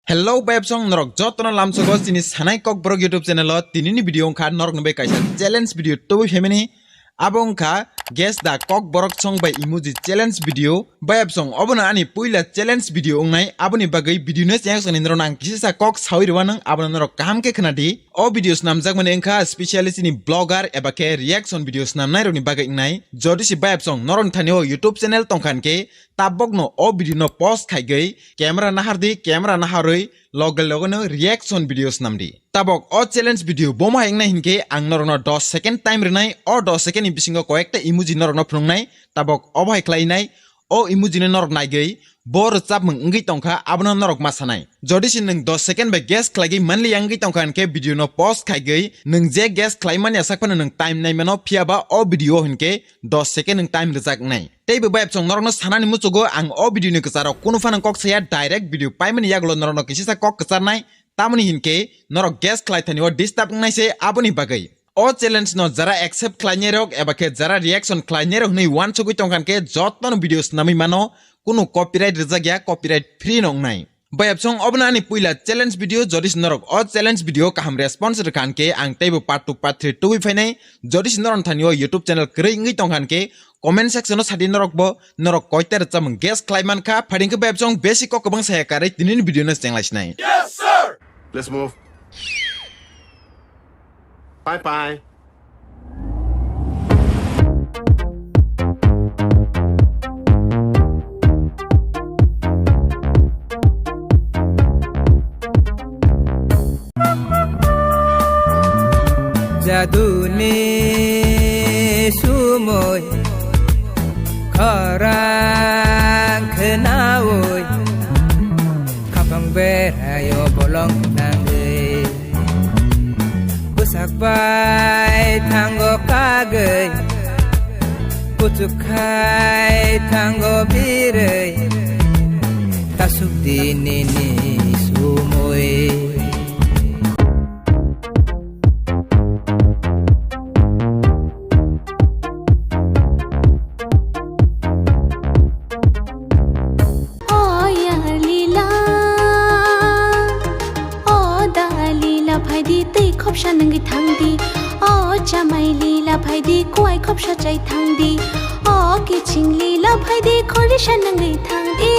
Hello Babes Song Norok joto na lamsogo sini Sanai kokborok YouTube channel lo tinini video ongkha norok nabe kaisa challenge video to family abongkha guess the Kokborok Song By Emoji challenge video Babes Song obona ani puila challenge video ongnai aboni bagai video ne chang sani norok nang kisa kok sawi rwa nang abona norok kaham ke khnadi o videos namjak mane engkha specially sini blogger eba ke reaction videos namnai roni bagai ngnai jodi si Babes Song norok thanio YouTube channel tongkhan ke tabwk no o video no post khai gai camera nahardi camera naharoi logal no reaction videos namdi tabwk o challenge video boma hengna hinke ang norokno 10 second time renai o 10 second ni bisingo koyekta emoji norokno phungnai tabwk obhai khlainai o emoji ne norok naigai bor chapmung ngi tongkha abno norok masanai jodi sin nung 10 second ba guess khlagi manli angi tongkha ke video no post khaigai nung je guess khlaimani asakpana nung time nai mano phiaba o video hinke 10 second nung time rijak nai teibo Babes Song norokno sanani muchugo ang o video ni kcharo kunu phana kok saya direct video paimani yaglo norokno kisisa kok kcharnai tamani hinke norok guess khlaithani o disturb nai se aboni bagai o challenge no jara accept khlainai rok eba ke jara reaction khlainai rok nei one chugui tongkhan ke jotno videos nami mano kuno copyright rijagya copyright free nong nai Babes Song obna ani puila challenge video jodis norok o challenge video kaham response rekhan ke ang teibo part 2 part 3 tuwi phainai jodis noron thanio YouTube channel krei ngi tongkhan ke comment section no sadi norok bo norok koiter chamung guess klaiman kha phading ke Babes Song basic ko kabang saya karai tinin video no chenglaisnai Yes, sir! Let's move. Bye bye. Jadu ni sumoy kharang khenaoy kapang berayo bolong nangai busak bai tanggo kagay putukai tanggo birey tasuk dini ni sumoy khopsha nangi thangdi o chamai lila phaidi kwai khopsha chai thangdi o kiching lila phaidi khorisha nangi thangdi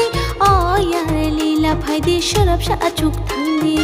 o yar lila phaidi sharapsha achuk thangdi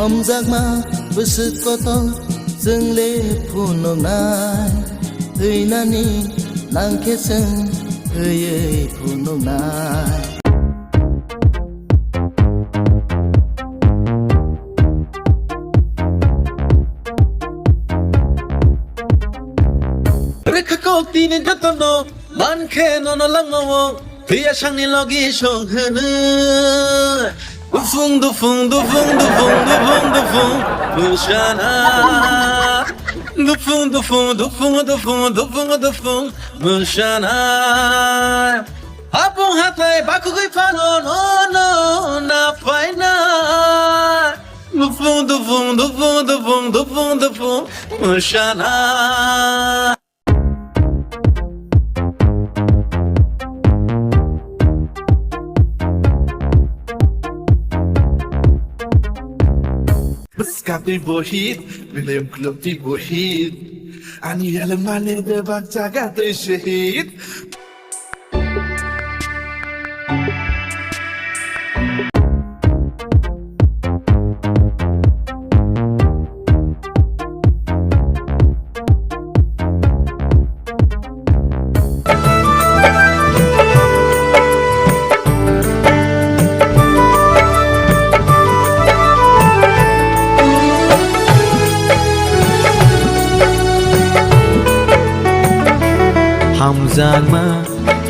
Omjak ma besut koto jengle punom nai hei nani nangke seng hei punom nai Rekha kok tinin jatono manke nono langowo hiya shangni logi shong hene Du fung Mushana Du fung Mushana Apong hatai baku gui pano no na paina Du fung Mushana Beskap di bohit, William Club di bohit. Ani yalan mane bebak jaga shahid.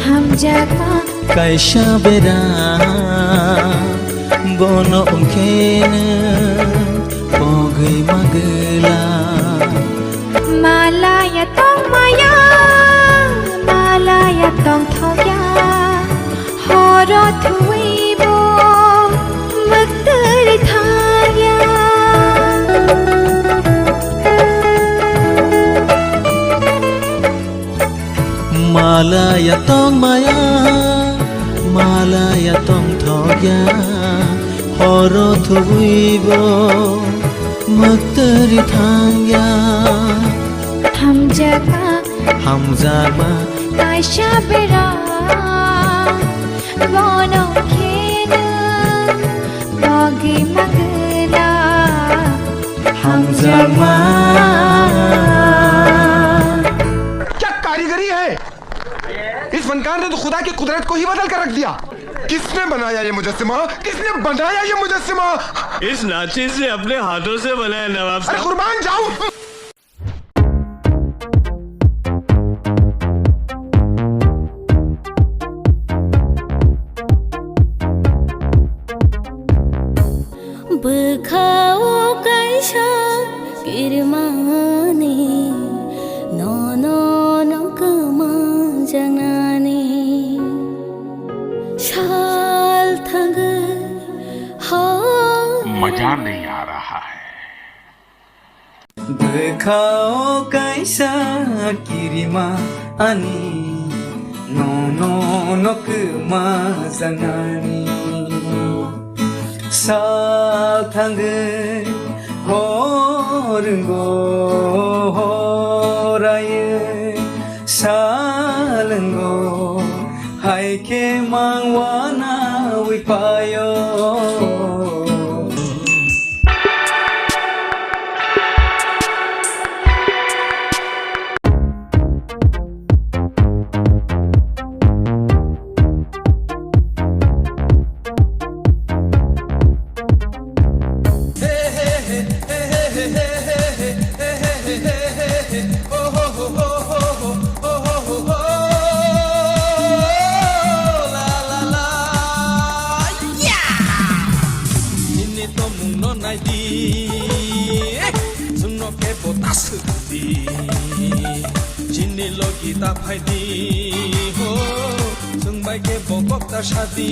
Hamjagma Kaisha bera bono ongkene Pogay magla Malaya tong maya Malaya tong thoya Horo thuibo Magdari thaya Malaya tong maya Malaya tong thoya Horo thuibo Magdari thaya Hamjagma Kaisha bera Bono khena Bagwi magla Hamjagma क्या कारीगरी है इस फनकार ने तो खुदा की कुदरत को ही बदल कर रख दिया किसने बनाया ये मुजस्सिमा किसने बनाया ये मुजस्सिमा इस नाची से अपने हाथों से बनाया नवाब अरे कुर्बान जाऊं Bkhao kaisha kirmane no no no kama janane shal thang ha मजा नहीं आ रहा है Bkhao kaisa kirima ani No no no kuma zangani Sa thang horungo horaye Salango hai ke mangwana wipayo chini logi ta phai di ho HAMBAI kebo kokborok shadi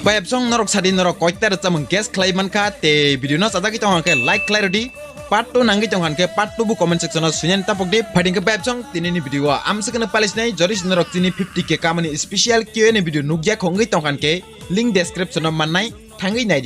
Bayap song norok sadi norok kwtal chamung guest khai manka te video no sada ki tong ke like clarity part 2 nangi tong ke part 2 bu comment section no sunyan tapok de fighting ke bayap song tinini video am sekene palis nai joris norok tini 50k kamani special Q&A video nugya khongi tong ke link description no mannai thangi nai